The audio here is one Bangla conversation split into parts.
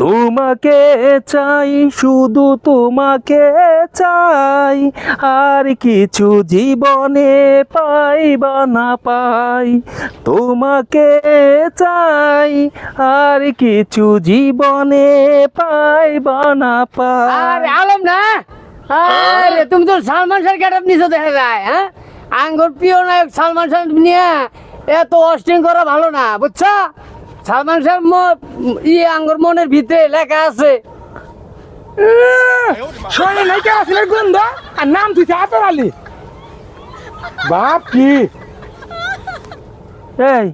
তোমাকে চাই, শুধু তোমাকে চাই, আর কিছু জীবনে পাই বা না পাই। তোমাকে চাই, আর কিছু জীবনে পাই বা না পাই। আরে আলম না, আরে তুমি তো সালমান শাহ গেটআপ নিছো দেখা যায়। হ্যাঁ, আঙ্গুর প্রিয় নায়ক সালমান শাহ নিয়ে এত অস্টিং করা ভালো না, বুঝছো? সালমান শাহ আঙ্গুর মনের ভিতরে লেখা আছে। শোনে নাই কে আসলে গন্ধ আর নাম তুই আতর আলী। বাপ কি এই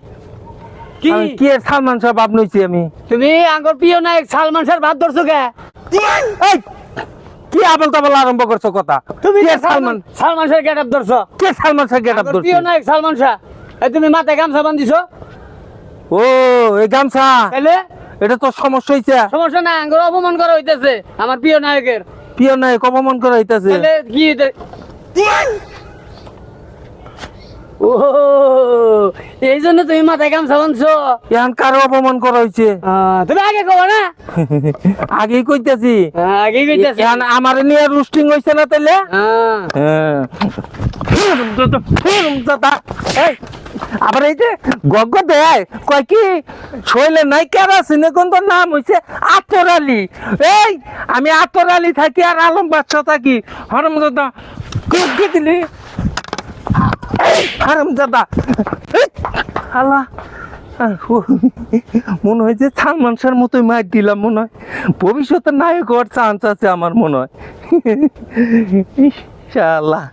কি কি এর সালমান শাহ বাপ নইছি আমি? তুমি আঙ্গুর প্রিয় নায়ক সালমান শাহ ভাত ধরছো কে? এই কি আবল তাবল আরম্ভ করছো কথা? তুমি কে সালমান সালমান শাহ গেটআপ ধরছো? কে সালমান শাহ গেট আপ আঙ্গুর ধরছে? প্রিয় নায়ক সালমান শাহ। এই তুমি মাথায় গামছা বান্ধিছো, ও এই গামছা, তাইলে এটা তো সমস্যা হইছে। সমস্যা না, আঙ্গুর অপমান করা হইতেছে আমার প্রিয় নায়কের। প্রিয় নায়ক অপমান করা হইতাছে। তাহলে কি ও এই জন্য তুমি মাথায় গামছা বাঁধছো? এখন কারো অপমান করা হইছে? তুমি আগে কবা না? আগেই কইতাছি। আগে কইতাছি। এখন আমার নিয়ে রুস্টিং হইছে না তাইলে? হ্যাঁ। এই, আবার এই যে গগ্গ দেয় কয় কি শৈলে নাই কেরাসিনে কোন তোর নাম হইছে আতর আলী। এই আমি আতর আলী থাকি আর আলম বাদশা থাকি। হারামজাদা কি দিলি? হারামজাদা আল্লাহ, মনে হয় যে সালমান শাহর মতোই মার দিলাম মনে হয়। ভবিষ্যতে নায়ক হওয়ার চান্স আছে আমার মনে হয়। ইনশাআল্লাহ।